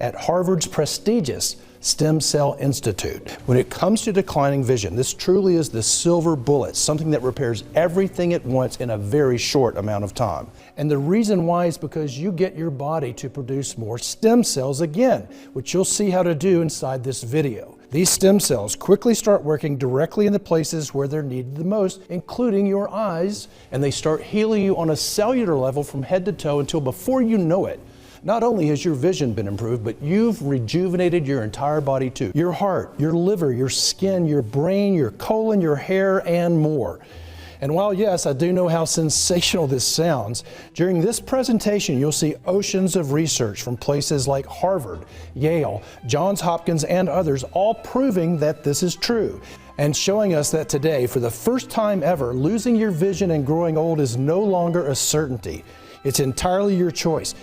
at Harvard's prestigious Stem Cell Institute. When it comes to declining vision, this truly is the silver bullet, something that repairs everything at once in a very short amount of time. And the reason why is because you get your body to produce more stem cells again, which you'll see how to do inside this video. These stem cells quickly start working directly in the places where they're needed the most, including your eyes, and they start healing you on a cellular level from head to toe until before you know it, not only has your vision been improved, but you've rejuvenated your entire body too. Your heart, your liver, your skin, your brain, your colon, your hair, and more. And while yes, I do know how sensational this sounds, during this presentation you'll see oceans of research from places like Harvard, Yale, Johns Hopkins, and others, all proving that this is true, and showing us that today, for the first time ever, losing your vision and growing old is no longer a certainty. It's entirely your choice.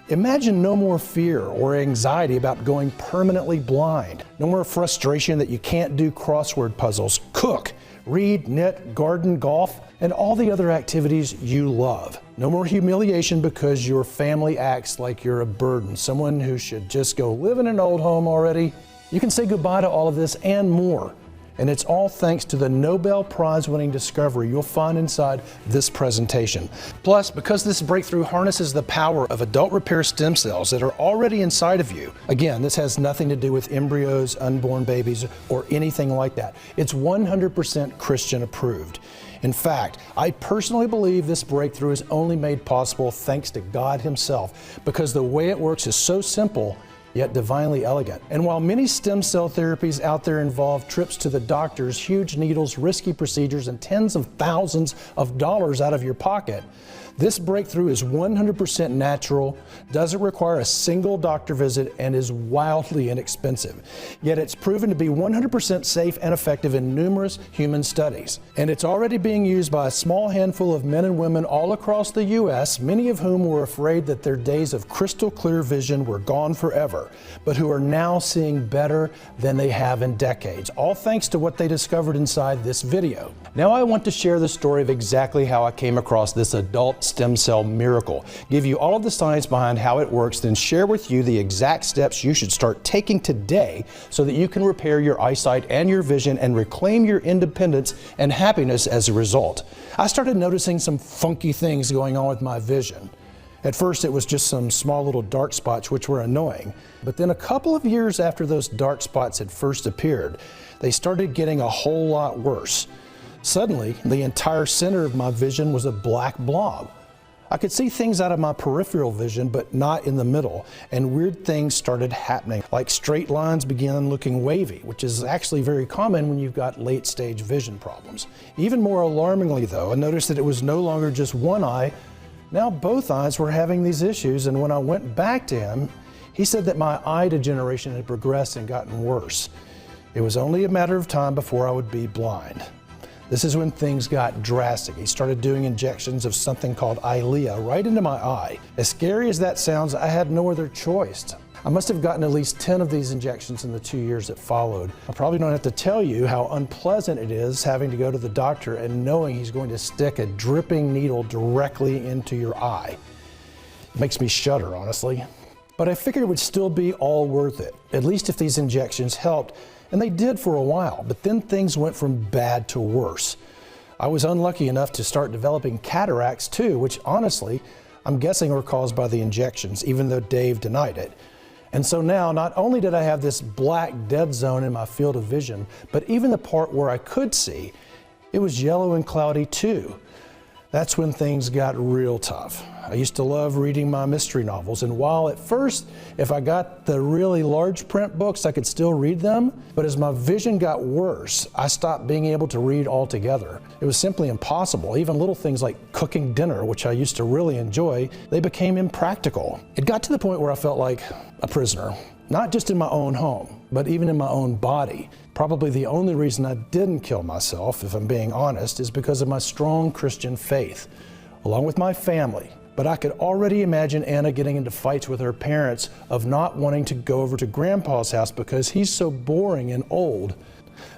Imagine no more fear or anxiety about going permanently blind. No more frustration that you can't do crossword puzzles, cook, read, knit, garden, golf, and all the other activities you love. No more humiliation because your family acts like you're a burden, someone who should just go live in an old home already. You can say goodbye to all of this and more. And it's all thanks to the Nobel Prize-winning discovery you'll find inside this presentation. Plus, because this breakthrough harnesses the power of adult repair stem cells that are already inside of you. Again, this has nothing to do with embryos, unborn babies, or anything like that. It's 100% Christian approved. In fact, I personally believe this breakthrough is only made possible thanks to God Himself, because the way it works is so simple, yet divinely elegant. And while many stem cell therapies out there involve trips to the doctors, huge needles, risky procedures, and tens of thousands of dollars out of your pocket, this breakthrough is 100% natural, doesn't require a single doctor visit, and is wildly inexpensive. Yet it's proven to be 100% safe and effective in numerous human studies. And it's already being used by a small handful of men and women all across the U.S., many of whom were afraid that their days of crystal clear vision were gone forever, but who are now seeing better than they have in decades, all thanks to what they discovered inside this video. Now I want to share the story of exactly how I came across this adult stem cell miracle, give you all of the science behind how it works, then share with you the exact steps you should start taking today so that you can repair your eyesight and your vision and reclaim your independence and happiness as a result. I started noticing some funky things going on with my vision. At first it was just some small little dark spots which were annoying, but then a couple of years after those dark spots had first appeared, they started getting a whole lot worse. Suddenly, the entire center of my vision was a black blob. I could see things out of my peripheral vision, but not in the middle, and weird things started happening, like straight lines began looking wavy, which is actually very common when you've got late-stage vision problems. Even more alarmingly, though, I noticed that it was no longer just one eye. Now both eyes were having these issues, and when I went back to him, he said that my eye degeneration had progressed and gotten worse. It was only a matter of time before I would be blind. This is when things got drastic. He started doing injections of something called Eylea right into my eye. As scary as that sounds, I had no other choice. I must have gotten at least 10 of these injections in the 2 years that followed. I probably don't have to tell you how unpleasant it is having to go to the doctor and knowing he's going to stick a dripping needle directly into your eye. It makes me shudder, honestly. But I figured it would still be all worth it, at least if these injections helped. And they did for a while, but then things went from bad to worse. I was unlucky enough to start developing cataracts too, which honestly, I'm guessing were caused by the injections, even though Dave denied it. And so now, not only did I have this black dead zone in my field of vision, but even the part where I could see, it was yellow and cloudy too. That's when things got real tough. I used to love reading my mystery novels, and while at first, if I got the really large print books, I could still read them, but as my vision got worse, I stopped being able to read altogether. It was simply impossible. Even little things like cooking dinner, which I used to really enjoy, they became impractical. It got to the point where I felt like a prisoner, not just in my own home, but even in my own body. Probably the only reason I didn't kill myself, if I'm being honest, is because of my strong Christian faith, along with my family. But I could already imagine Anna getting into fights with her parents of not wanting to go over to Grandpa's house because he's so boring and old.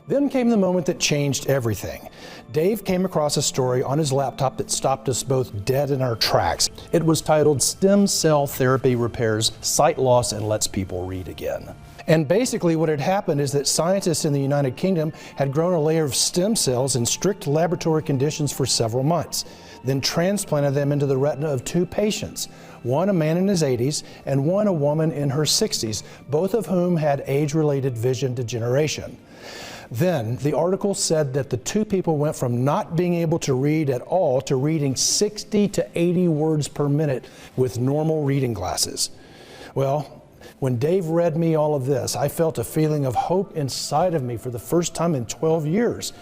Then came the moment that changed everything. Dave came across a story on his laptop that stopped us both dead in our tracks. It was titled "Stem Cell Therapy Repairs Sight Loss and Lets People Read Again." And basically what had happened is that scientists in the United Kingdom had grown a layer of stem cells in strict laboratory conditions for several months, then transplanted them into the retina of two patients, one a man in his 80s and one a woman in her 60s, both of whom had age-related vision degeneration. Then the article said that the two people went from not being able to read at all to reading 60 to 80 words per minute with normal reading glasses. Well, when Dave read me all of this, I felt a feeling of hope inside of me for the first time in 12 years.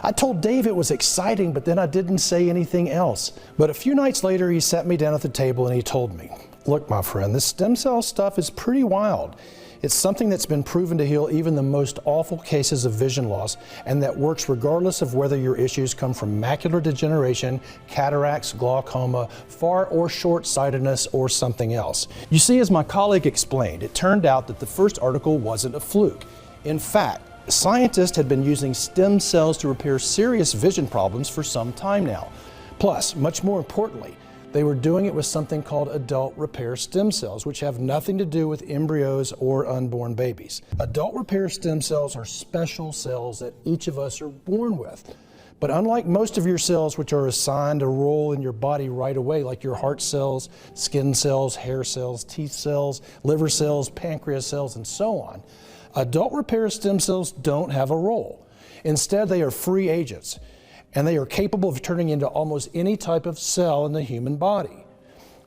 I told Dave it was exciting, but then I didn't say anything else. But a few nights later, he sat me down at the table and he told me, "Look, my friend, this stem cell stuff is pretty wild. It's something that's been proven to heal even the most awful cases of vision loss, and that works regardless of whether your issues come from macular degeneration, cataracts, glaucoma, far or short-sightedness, or something else." You see, as my colleague explained, it turned out that the first article wasn't a fluke. In fact, scientists had been using stem cells to repair serious vision problems for some time now. Plus, much more importantly, they were doing it with something called adult repair stem cells, which have nothing to do with embryos or unborn babies. Adult repair stem cells are special cells that each of us are born with. But unlike most of your cells, which are assigned a role in your body right away, like your heart cells, skin cells, hair cells, teeth cells, liver cells, pancreas cells, and so on, adult repair stem cells don't have a role. Instead, they are free agents, and they are capable of turning into almost any type of cell in the human body.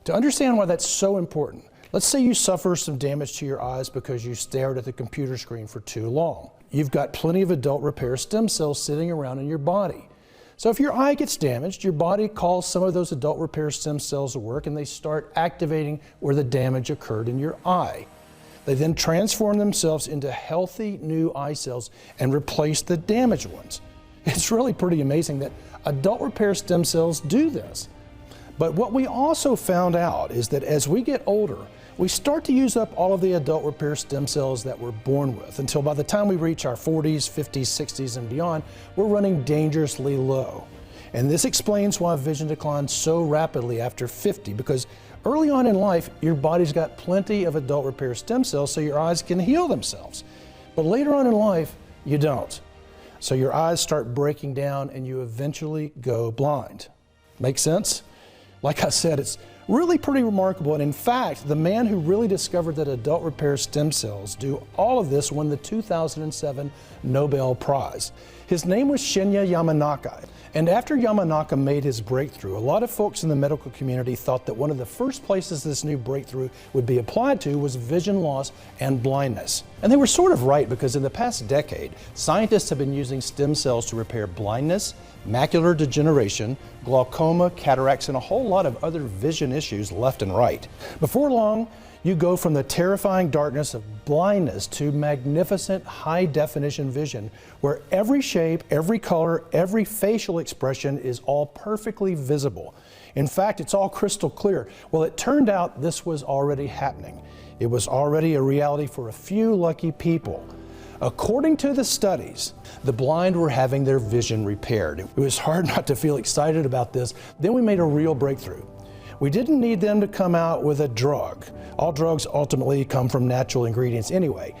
To understand why that's so important, let's say you suffer some damage to your eyes because you stared at the computer screen for too long. You've got plenty of adult repair stem cells sitting around in your body. So if your eye gets damaged, your body calls some of those adult repair stem cells to work, and they start activating where the damage occurred in your eye. They then transform themselves into healthy new eye cells and replace the damaged ones. It's really pretty amazing that adult repair stem cells do this. But what we also found out is that as we get older, we start to use up all of the adult repair stem cells that we're born with, until by the time we reach our 40s, 50s, 60s, and beyond, we're running dangerously low. And this explains why vision declines so rapidly after 50, because early on in life, your body's got plenty of adult repair stem cells so your eyes can heal themselves. But later on in life, you don't. So your eyes start breaking down and you eventually go blind. Make sense? Like I said, it's really pretty remarkable. And in fact, the man who really discovered that adult repair stem cells do all of this won the 2007 Nobel Prize. His name was Shinya Yamanaka. And after Yamanaka made his breakthrough, a lot of folks in the medical community thought that one of the first places this new breakthrough would be applied to was vision loss and blindness. And they were sort of right, because in the past decade, scientists have been using stem cells to repair blindness, macular degeneration, glaucoma, cataracts, and a whole lot of other vision issues left and right. Before long, you go from the terrifying darkness of blindness to magnificent high-definition vision, where every shape, every color, every facial expression is all perfectly visible. In fact, it's all crystal clear. Well, it turned out this was already happening. It was already a reality for a few lucky people. According to the studies, the blind were having their vision repaired. It was hard not to feel excited about this. Then we made a real breakthrough. We didn't need them to come out with a drug. All drugs ultimately come from natural ingredients anyway.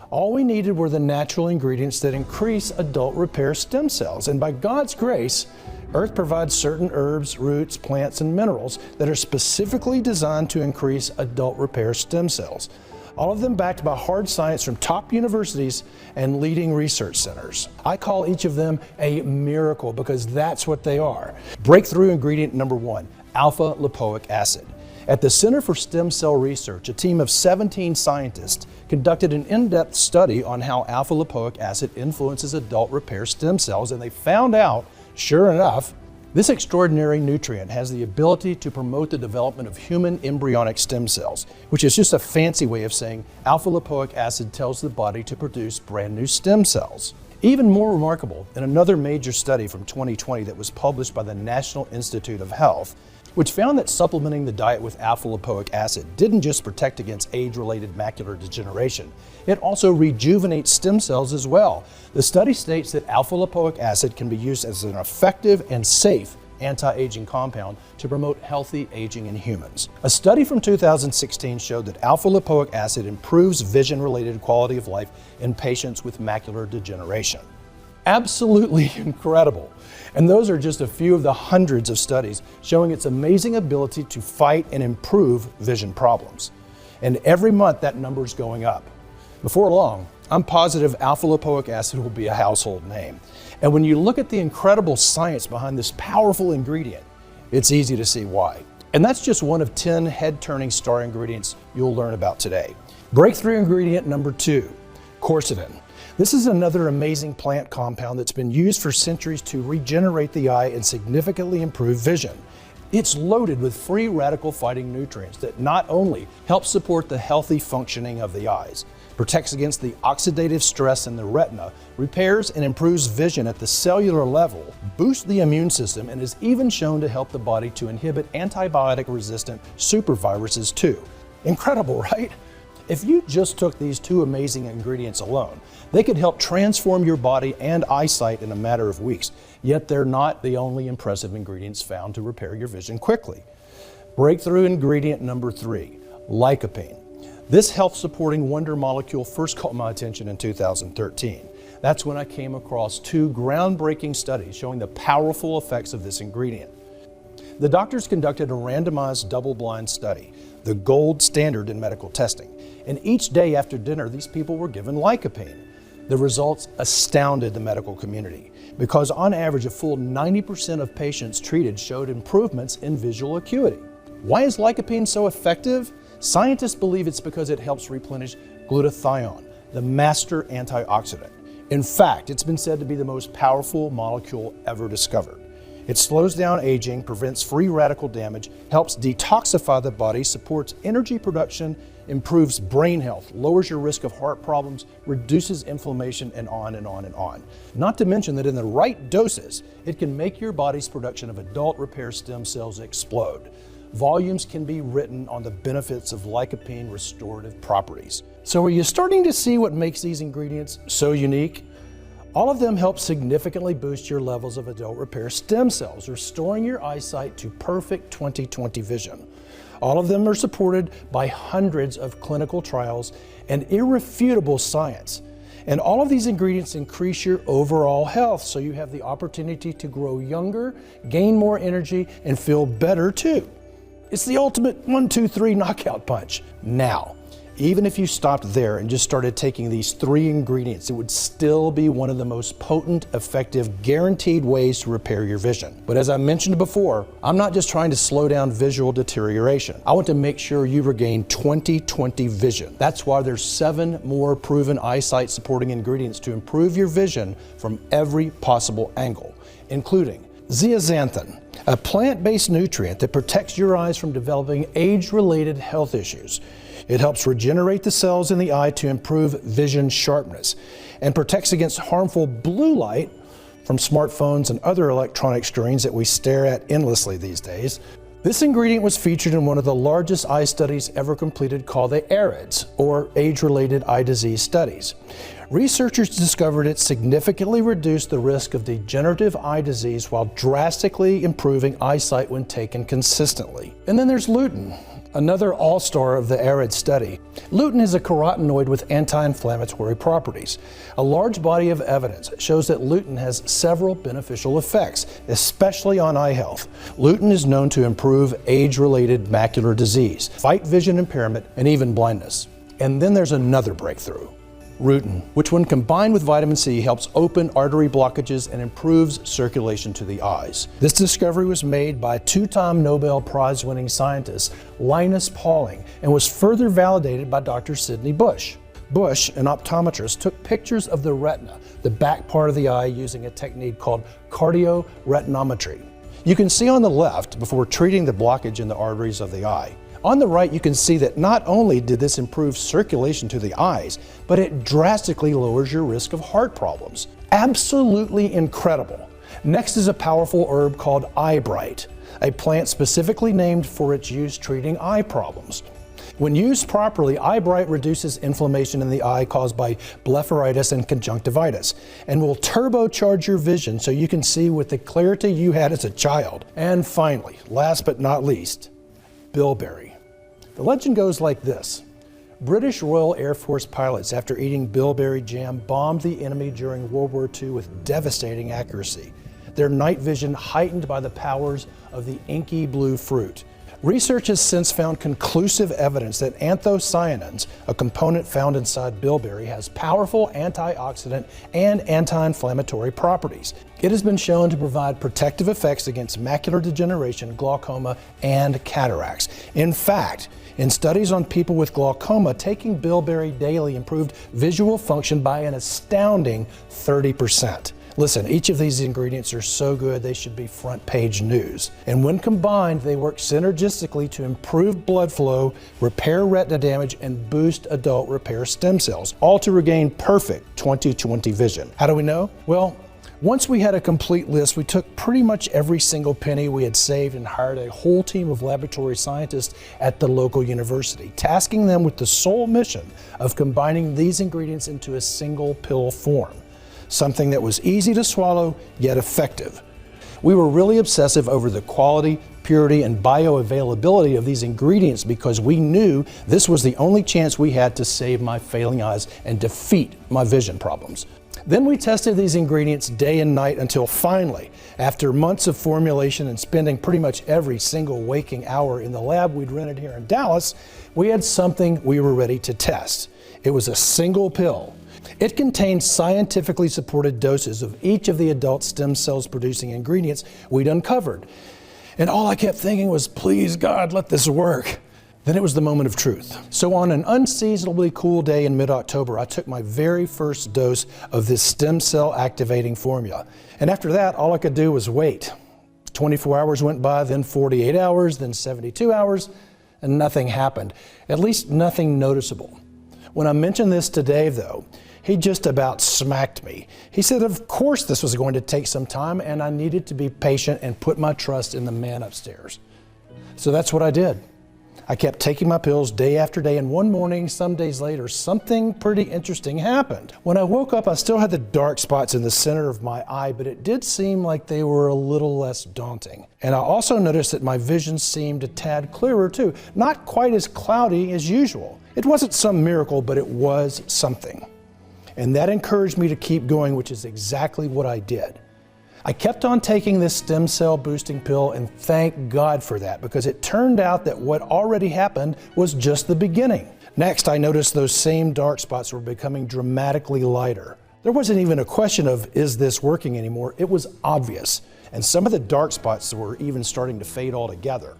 All we needed were the natural ingredients that increase adult repair stem cells. And by God's grace, Earth provides certain herbs, roots, plants, and minerals that are specifically designed to increase adult repair stem cells. All of them backed by hard science from top universities and leading research centers. I call each of them a miracle, because that's what they are. Breakthrough ingredient number one, alpha lipoic acid. At the Center for Stem Cell Research, a team of 17 scientists conducted an in-depth study on how alpha lipoic acid influences adult repair stem cells, and they found out, sure enough, this extraordinary nutrient has the ability to promote the development of human embryonic stem cells, which is just a fancy way of saying alpha lipoic acid tells the body to produce brand new stem cells. Even more remarkable, in another major study from 2020 that was published by the National Institute of Health, which found that supplementing the diet with alpha-lipoic acid didn't just protect against age-related macular degeneration, it also rejuvenates stem cells as well. The study states that alpha-lipoic acid can be used as an effective and safe anti-aging compound to promote healthy aging in humans. A study from 2016 showed that alpha-lipoic acid improves vision-related quality of life in patients with macular degeneration. Absolutely incredible. And those are just a few of the hundreds of studies showing its amazing ability to fight and improve vision problems. And every month that number is going up. Before long, I'm positive alpha-lipoic acid will be a household name. And when you look at the incredible science behind this powerful ingredient, it's easy to see why. And that's just one of 10 head-turning star ingredients you'll learn about today. Breakthrough ingredient number 2, quercetin. This is another amazing plant compound that's been used for centuries to regenerate the eye and significantly improve vision. It's loaded with free radical-fighting nutrients that not only help support the healthy functioning of the eyes, protects against the oxidative stress in the retina, repairs and improves vision at the cellular level, boosts the immune system, and is even shown to help the body to inhibit antibiotic-resistant superviruses too. Incredible, right? If you just took these 2 amazing ingredients alone, they could help transform your body and eyesight in a matter of weeks. Yet they're not the only impressive ingredients found to repair your vision quickly. Breakthrough ingredient number 3, lycopene. This health-supporting wonder molecule first caught my attention in 2013. That's when I came across 2 groundbreaking studies showing the powerful effects of this ingredient. The doctors conducted a randomized double-blind study, the gold standard in medical testing, and each day after dinner these people were given lycopene. The results astounded the medical community because on average a full 90% of patients treated showed improvements in visual acuity. Why is lycopene so effective? Scientists believe it's because it helps replenish glutathione, the master antioxidant. In fact, it's been said to be the most powerful molecule ever discovered. It slows down aging, prevents free radical damage, helps detoxify the body, supports energy production, improves brain health, lowers your risk of heart problems, reduces inflammation, and on and on and on. Not to mention that in the right doses, it can make your body's production of adult repair stem cells explode. Volumes can be written on the benefits of lycopene restorative properties. So are you starting to see what makes these ingredients so unique? All of them help significantly boost your levels of adult repair stem cells, restoring your eyesight to perfect 20/20 vision. All of them are supported by hundreds of clinical trials and irrefutable science. And all of these ingredients increase your overall health, so you have the opportunity to grow younger, gain more energy, and feel better too. It's the ultimate 1, 2, 3 knockout punch. Now, even if you stopped there and just started taking these 3 ingredients, it would still be one of the most potent, effective, guaranteed ways to repair your vision. But as I mentioned before, I'm not just trying to slow down visual deterioration. I want to make sure you regain 20/20 vision. That's why there's 7 more proven eyesight supporting ingredients to improve your vision from every possible angle, including zeaxanthin, a plant-based nutrient that protects your eyes from developing age-related health issues. It helps regenerate the cells in the eye to improve vision sharpness and protects against harmful blue light from smartphones and other electronic screens that we stare at endlessly these days. This ingredient was featured in one of the largest eye studies ever completed called the AREDS, or Age-Related Eye Disease Studies. Researchers discovered it significantly reduced the risk of degenerative eye disease while drastically improving eyesight when taken consistently. And then there's lutein, another all-star of the AREDS study. Lutein is a carotenoid with anti-inflammatory properties. A large body of evidence shows that lutein has several beneficial effects, especially on eye health. Lutein is known to improve age-related macular disease, fight vision impairment, and even blindness. And then there's another breakthrough. Rutin, which when combined with vitamin C helps open artery blockages and improves circulation to the eyes. This discovery was made by 2-time Nobel Prize-winning scientist Linus Pauling and was further validated by Dr. Sidney Bush. Bush, an optometrist, took pictures of the retina, the back part of the eye, using a technique called cardioretinometry. You can see on the left before treating the blockage in the arteries of the eye. On the right, you can see that not only did this improve circulation to the eyes, but it drastically lowers your risk of heart problems. Absolutely incredible. Next is a powerful herb called eyebright. a plant specifically named for its use treating eye problems. When used properly, Eyebright reduces inflammation in the eye caused by blepharitis and conjunctivitis, and will turbocharge your vision so you can see with the clarity you had as a child. And finally, last but not least, bilberry. The legend goes like this. British Royal Air Force pilots, after eating bilberry jam, bombed the enemy during World War II with devastating accuracy. Their night vision heightened by the powers of the inky blue fruit. Research has since found conclusive evidence that anthocyanins, a component found inside bilberry, has powerful antioxidant and anti-inflammatory properties. It has been shown to provide protective effects against macular degeneration, glaucoma, and cataracts. In fact, in studies on people with glaucoma, taking bilberry daily improved visual function by an astounding 30%. Listen, each of these ingredients are so good they should be front page news. And when combined, they work synergistically to improve blood flow, repair retina damage, and boost adult repair stem cells, all to regain perfect 20/20 vision. How do we know? Well, once we had a complete list, we took pretty much every single penny we had saved and hired a whole team of laboratory scientists at the local university, tasking them with the sole mission of combining these ingredients into a single pill form. Something that was easy to swallow, yet effective. We were really obsessive over the quality, purity, and bioavailability of these ingredients because we knew this was the only chance we had to save my failing eyes and defeat my vision problems. Then we tested these ingredients day and night until finally, after months of formulation and spending pretty much every single waking hour in the lab we'd rented here in Dallas, we had something we were ready to test. It was a single pill. It contained scientifically supported doses of each of the adult stem cells producing ingredients we'd uncovered. And all I kept thinking was, please God, let this work. Then it was the moment of truth. So on an unseasonably cool day in mid-October, I took my very first dose of this stem cell activating formula. And after that, all I could do was wait. 24 hours went by, then 48 hours, then 72 hours, and nothing happened. At least nothing noticeable. When I mentioned this to Dave, though, he just about smacked me. He said, of course this was going to take some time and I needed to be patient and put my trust in the man upstairs. So that's what I did. I kept taking my pills day after day, and one morning, some days later, something pretty interesting happened. When I woke up, I still had the dark spots in the center of my eye, but it did seem like they were a little less daunting. And I also noticed that my vision seemed a tad clearer too, not quite as cloudy as usual. It wasn't some miracle, but it was something. And that encouraged me to keep going, which is exactly what I did. I kept on taking this stem cell boosting pill, and thank God for that, because it turned out that what already happened was just the beginning. Next, I noticed those same dark spots were becoming dramatically lighter. There wasn't even a question of, is this working anymore? It was obvious. And some of the dark spots were even starting to fade altogether.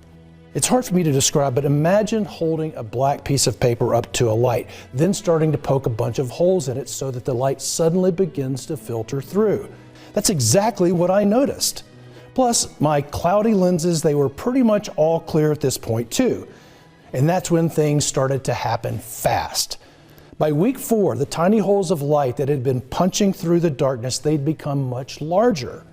It's hard for me to describe, but imagine holding a black piece of paper up to a light, then starting to poke a bunch of holes in it so that the light suddenly begins to filter through. That's exactly what I noticed. Plus, my cloudy lenses, they were pretty much all clear at this point too. And that's when things started to happen fast. By week 4, the tiny holes of light that had been punching through the darkness, they'd become much larger.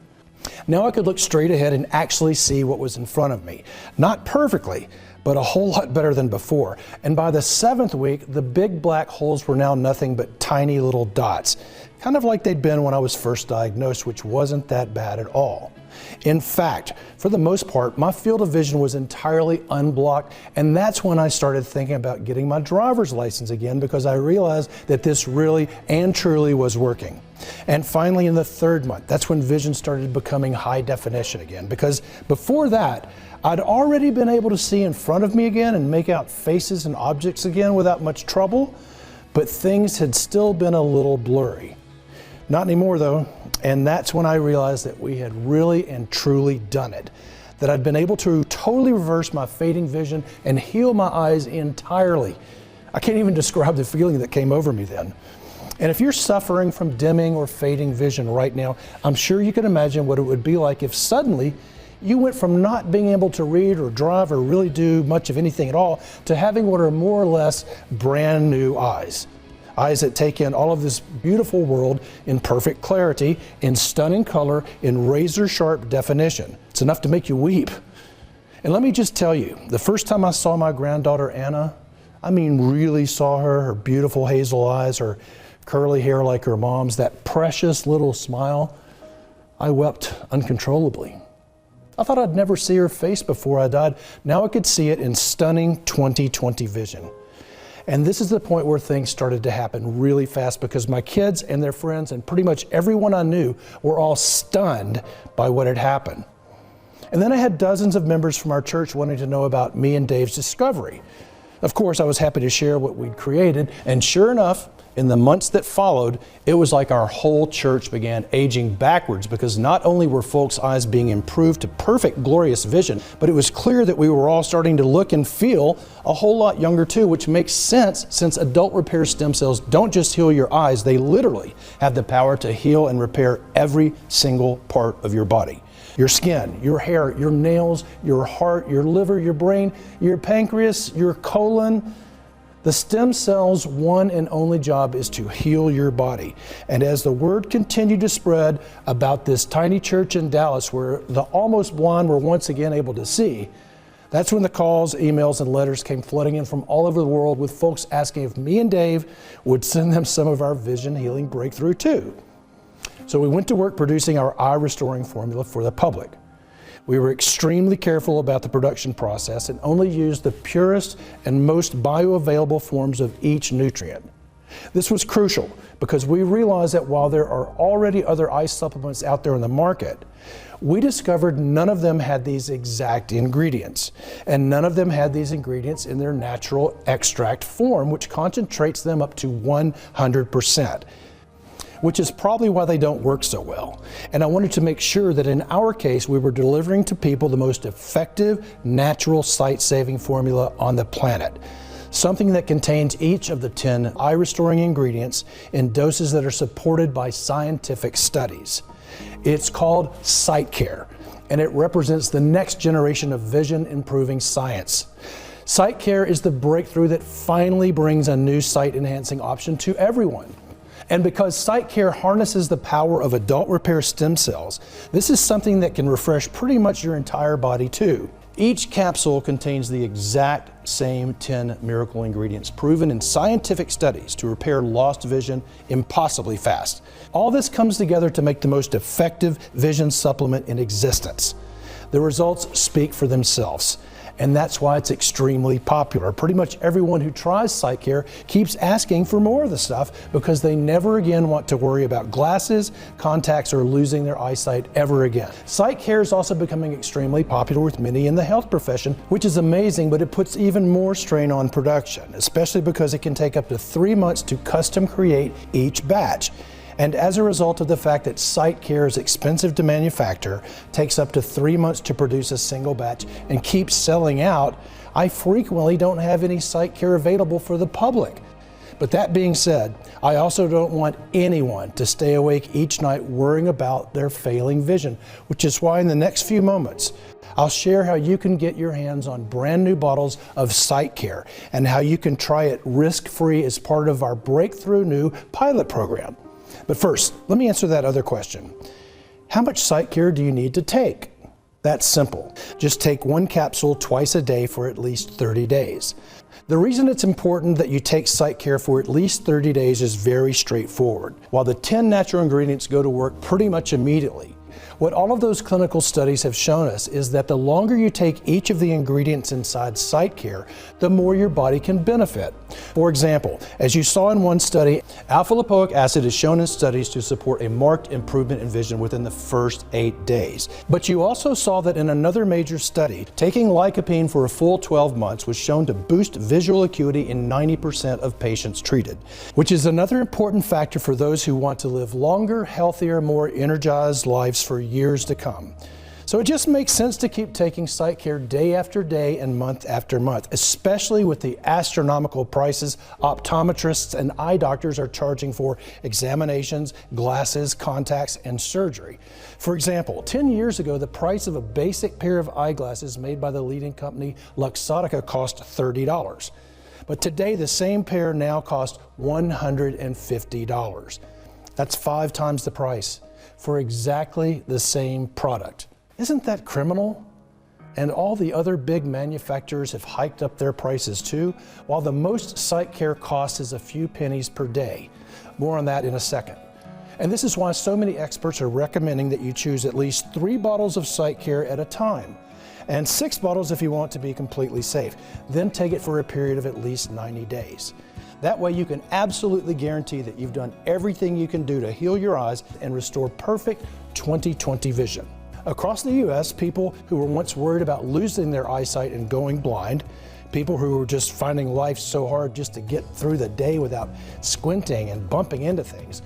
Now I could look straight ahead and actually see what was in front of me. Not perfectly, but a whole lot better than before. And by the 7th week, the big black holes were now nothing but tiny little dots, kind of like they'd been when I was first diagnosed, which wasn't that bad at all. In fact, for the most part, my field of vision was entirely unblocked, and that's when I started thinking about getting my driver's license again, because I realized that this really and truly was working. And finally, in the 3rd month, that's when vision started becoming high definition again, because before that, I'd already been able to see in front of me again and make out faces and objects again without much trouble, but things had still been a little blurry. Not anymore though, and that's when I realized that we had really and truly done it. That I'd been able to totally reverse my fading vision and heal my eyes entirely. I can't even describe the feeling that came over me then. And if you're suffering from dimming or fading vision right now, I'm sure you can imagine what it would be like if suddenly you went from not being able to read or drive or really do much of anything at all to having what are more or less brand new eyes. Eyes that take in all of this beautiful world in perfect clarity, in stunning color, in razor sharp definition. It's enough to make you weep. And let me just tell you, the first time I saw my granddaughter Anna, I mean really saw her beautiful hazel eyes, her curly hair like her mom's, that precious little smile, I wept uncontrollably. I thought I'd never see her face before I died. Now I could see it in stunning 20/20 vision. And this is the point where things started to happen really fast, because my kids and their friends and pretty much everyone I knew were all stunned by what had happened. And then I had dozens of members from our church wanting to know about me and Dave's discovery. Of course, I was happy to share what we'd created, and sure enough, in the months that followed, it was like our whole church began aging backwards, because not only were folks' eyes being improved to perfect, glorious vision, but it was clear that we were all starting to look and feel a whole lot younger too, which makes sense since adult repair stem cells don't just heal your eyes, they literally have the power to heal and repair every single part of your body. Your skin, your hair, your nails, your heart, your liver, your brain, your pancreas, your colon. The stem cells' one and only job is to heal your body. And as the word continued to spread about this tiny church in Dallas where the almost blind were once again able to see, that's when the calls, emails, and letters came flooding in from all over the world, with folks asking if me and Dave would send them some of our vision healing breakthrough too. So we went to work producing our eye restoring formula for the public. We were extremely careful about the production process and only used the purest and most bioavailable forms of each nutrient. This was crucial because we realized that while there are already other eye supplements out there in the market, we discovered none of them had these exact ingredients, and none of them had these ingredients in their natural extract form, which concentrates them up to 100%. Which is probably why they don't work so well. And I wanted to make sure that in our case, we were delivering to people the most effective, natural, sight-saving formula on the planet. Something that contains each of the 10 eye-restoring ingredients in doses that are supported by scientific studies. It's called SightCare, and it represents the next generation of vision-improving science. SightCare is the breakthrough that finally brings a new sight-enhancing option to everyone. And because SightCare harnesses the power of adult repair stem cells, this is something that can refresh pretty much your entire body too. Each capsule contains the exact same 10 miracle ingredients proven in scientific studies to repair lost vision impossibly fast. All this comes together to make the most effective vision supplement in existence. The results speak for themselves. And that's why it's extremely popular. Pretty much everyone who tries SightCare keeps asking for more of the stuff because they never again want to worry about glasses, contacts, or losing their eyesight ever again. SightCare is also becoming extremely popular with many in the health profession, which is amazing, but it puts even more strain on production, especially because it can take up to 3 months to custom create each batch. And as a result of the fact that SightCare is expensive to manufacture, takes up to 3 months to produce a single batch, and keeps selling out, I frequently don't have any SightCare available for the public. But that being said, I also don't want anyone to stay awake each night worrying about their failing vision, which is why in the next few moments, I'll share how you can get your hands on brand new bottles of SightCare and how you can try it risk-free as part of our breakthrough new pilot program. But first, let me answer that other question. How much SightCare do you need to take? That's simple. Just take 1 capsule twice a day for at least 30 days. The reason it's important that you take SightCare for at least 30 days is very straightforward. While the 10 natural ingredients go to work pretty much immediately, what all of those clinical studies have shown us is that the longer you take each of the ingredients inside SightCare, the more your body can benefit. For example, as you saw in one study, alpha-lipoic acid is shown in studies to support a marked improvement in vision within the first 8 days. But you also saw that in another major study, taking lycopene for a full 12 months was shown to boost visual acuity in 90% of patients treated, which is another important factor for those who want to live longer, healthier, more energized lives for years to come. So it just makes sense to keep taking SightCare day after day and month after month, especially with the astronomical prices optometrists and eye doctors are charging for examinations, glasses, contacts, and surgery. For example, 10 years ago, the price of a basic pair of eyeglasses made by the leading company Luxottica cost $30. But today, the same pair now costs $150. That's 5 times the price for exactly the same product. Isn't that criminal? And all the other big manufacturers have hiked up their prices too, while the most site care cost is a few pennies per day. More on that in a second. And this is why so many experts are recommending that you choose at least 3 bottles of site care at a time, and 6 bottles if you want to be completely safe. Then take it for a period of at least 90 days. That way you can absolutely guarantee that you've done everything you can do to heal your eyes and restore perfect 20/20 vision. Across the U.S., people who were once worried about losing their eyesight and going blind, people who were just finding life so hard just to get through the day without squinting and bumping into things,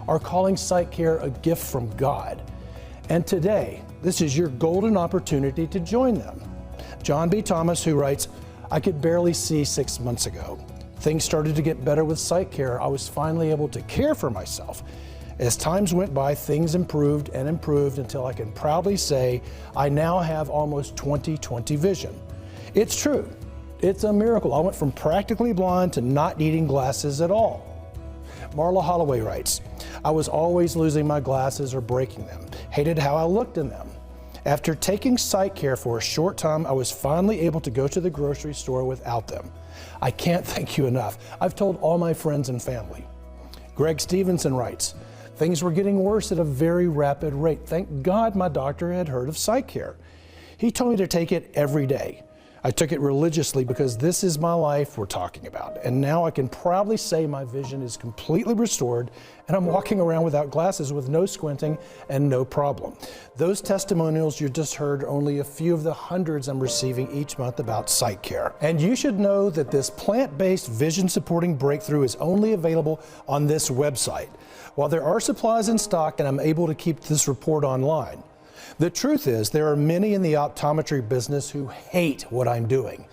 are calling Sight Care a gift from God. And today, this is your golden opportunity to join them. John B. Thomas, who writes, "I could barely see 6 months ago. Things started to get better with Sight Care. I was finally able to care for myself. As times went by, things improved and improved until I can proudly say I now have almost 20/20 vision. It's true. It's a miracle. I went from practically blind to not needing glasses at all." Marla Holloway writes, "I was always losing my glasses or breaking them. Hated how I looked in them. After taking Sight Care for a short time, I was finally able to go to the grocery store without them. I can't thank you enough. I've told all my friends and family." Greg Stevenson writes, "Things were getting worse at a very rapid rate. Thank God my doctor had heard of Sight Care. He told me to take it every day. I took it religiously because this is my life we're talking about. And now I can proudly say my vision is completely restored and I'm walking around without glasses with no squinting and no problem." Those testimonials you just heard are only a few of the hundreds I'm receiving each month about Sight Care. And you should know that this plant-based vision supporting breakthrough is only available on this website. While there are supplies in stock and I'm able to keep this report online, the truth is there are many in the optometry business who hate what I'm doing.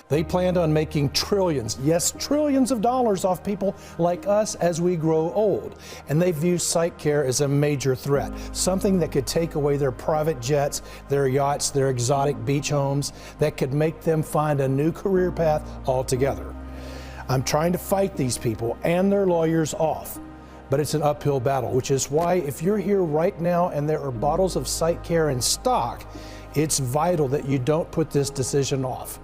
They planned on making trillions, yes, trillions of dollars off people like us as we grow old. And they view Sight Care as a major threat, something that could take away their private jets, their yachts, their exotic beach homes, that could make them find a new career path altogether. I'm trying to fight these people and their lawyers off. But it's an uphill battle, which is why if you're here right now and there are bottles of Sight Care in stock, it's vital that you don't put this decision off.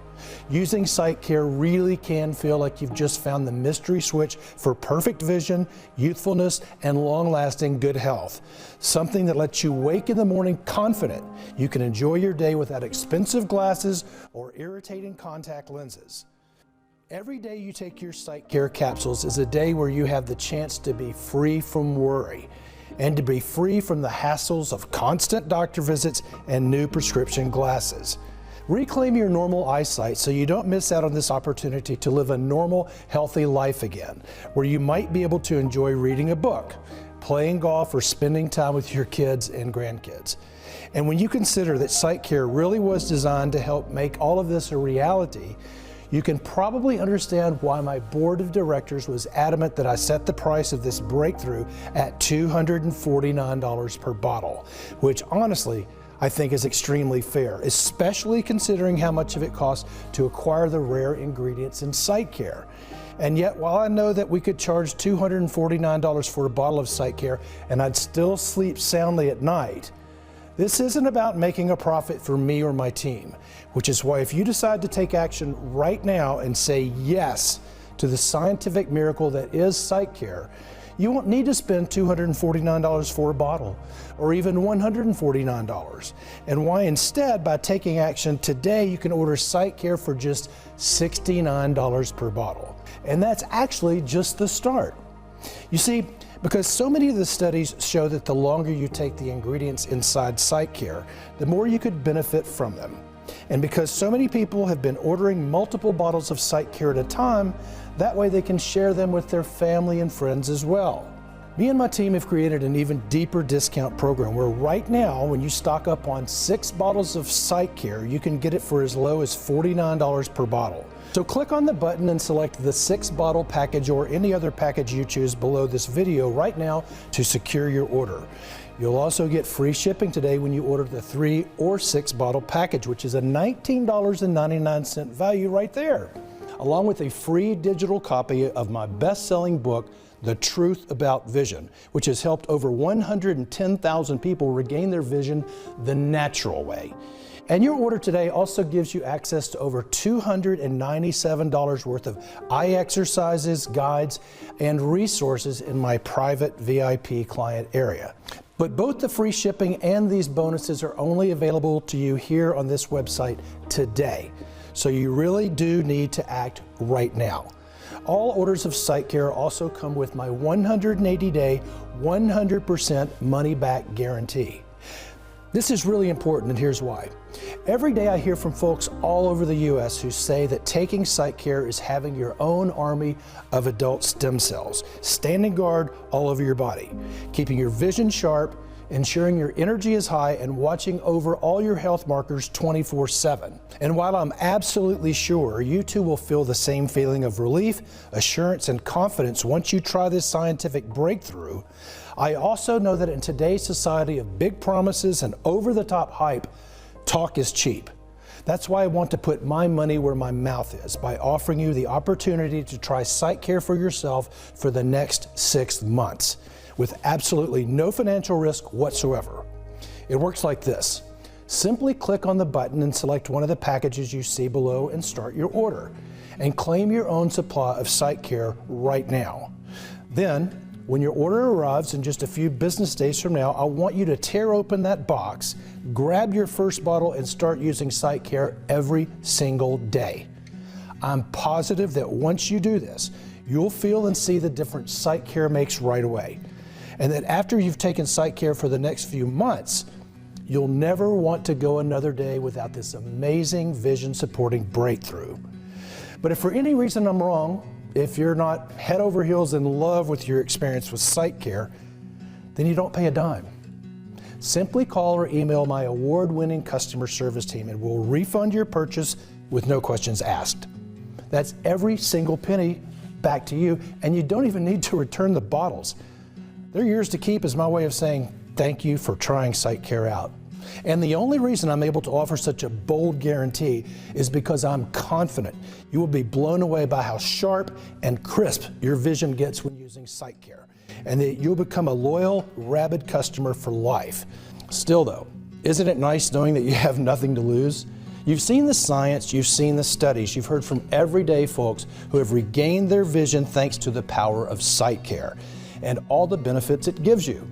Using Sight Care really can feel like you've just found the mystery switch for perfect vision, youthfulness, and long-lasting good health. Something that lets you wake in the morning confident you can enjoy your day without expensive glasses or irritating contact lenses. Every day you take your Sight Care capsules is a day where you have the chance to be free from worry and to be free from the hassles of constant doctor visits and new prescription glasses. Reclaim your normal eyesight so you don't miss out on this opportunity to live a normal, healthy life again, where you might be able to enjoy reading a book, playing golf, or spending time with your kids and grandkids. And when you consider that Sight Care really was designed to help make all of this a reality, you can probably understand why my board of directors was adamant that I set the price of this breakthrough at $249 per bottle, which honestly, I think is extremely fair, especially considering how much of it costs to acquire the rare ingredients in Sight Care. And yet, while I know that we could charge $249 for a bottle of Sight Care and I'd still sleep soundly at night, this isn't about making a profit for me or my team, which is why if you decide to take action right now and say yes to the scientific miracle that is Sight Care, you won't need to spend $249 for a bottle or even $149. And why instead, by taking action today, you can order Sight Care for just $69 per bottle. And that's actually just the start. You see, because so many of the studies show that the longer you take the ingredients inside Sight Care, the more you could benefit from them. And because so many people have been ordering multiple bottles of Sight Care at a time, that way they can share them with their family and friends as well. Me and my team have created an even deeper discount program where right now, when you stock up on 6 bottles of Sight Care, you can get it for as low as $49 per bottle. So click on the button and select the 6-bottle package or any other package you choose below this video right now to secure your order. You'll also get free shipping today when you order the 3 or 6-bottle package, which is a $19.99 value right there, along with a free digital copy of my best-selling book, The Truth About Vision, which has helped over 110,000 people regain their vision the natural way. And your order today also gives you access to over $297 worth of eye exercises, guides, and resources in my private VIP client area. But both the free shipping and these bonuses are only available to you here on this website today. So you really do need to act right now. All orders of SightCare also come with my 180-day, 100% money-back guarantee. This is really important, and here's why. Every day I hear from folks all over the U.S. who say that taking SightCare is having your own army of adult stem cells, standing guard all over your body, keeping your vision sharp, ensuring your energy is high, and watching over all your health markers 24/7. And while I'm absolutely sure you too will feel the same feeling of relief, assurance, and confidence once you try this scientific breakthrough, I also know that in today's society of big promises and over-the-top hype, talk is cheap. That's why I want to put my money where my mouth is by offering you the opportunity to try SightCare for yourself for the next 6 months with absolutely no financial risk whatsoever. It works like this. Simply click on the button and select one of the packages you see below and start your order, and claim your own supply of SightCare right now. Then, when your order arrives in just a few business days from now, I want you to tear open that box, grab your first bottle, and start using SightCare every single day. I'm positive that once you do this, you'll feel and see the difference SightCare makes right away. And that after you've taken SightCare for the next few months, you'll never want to go another day without this amazing vision-supporting breakthrough. But if for any reason I'm wrong, if you're not head over heels in love with your experience with SightCare, then you don't pay a dime. Simply call or email my award-winning customer service team and we'll refund your purchase with no questions asked. That's every single penny back to you, and you don't even need to return the bottles. They're yours to keep as my way of saying thank you for trying SightCare out. And the only reason I'm able to offer such a bold guarantee is because I'm confident you will be blown away by how sharp and crisp your vision gets when using SightCare, and that you'll become a loyal, rabid customer for life. Still though, isn't it nice knowing that you have nothing to lose? You've seen the science, you've seen the studies, you've heard from everyday folks who have regained their vision thanks to the power of SightCare and all the benefits it gives you.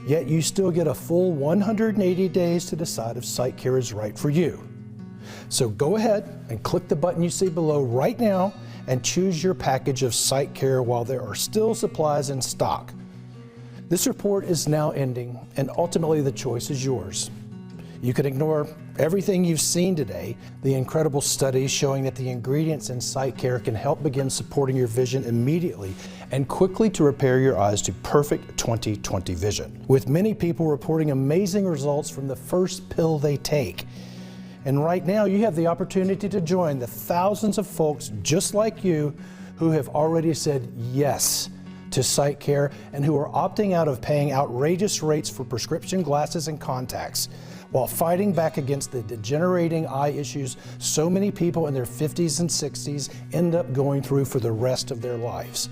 Yet you still get a full 180 days to decide if SightCare is right for you. So go ahead and click the button you see below right now and choose your package of SightCare while there are still supplies in stock. This report is now ending, and ultimately the choice is yours. You can ignore everything you've seen today, the incredible studies showing that the ingredients in SightCare can help begin supporting your vision immediately and quickly to repair your eyes to perfect 20/20 vision, with many people reporting amazing results from the first pill they take. And right now you have the opportunity to join the thousands of folks just like you who have already said yes to SightCare and who are opting out of paying outrageous rates for prescription glasses and contacts, while fighting back against the degenerating eye issues so many people in their 50s and 60s end up going through for the rest of their lives.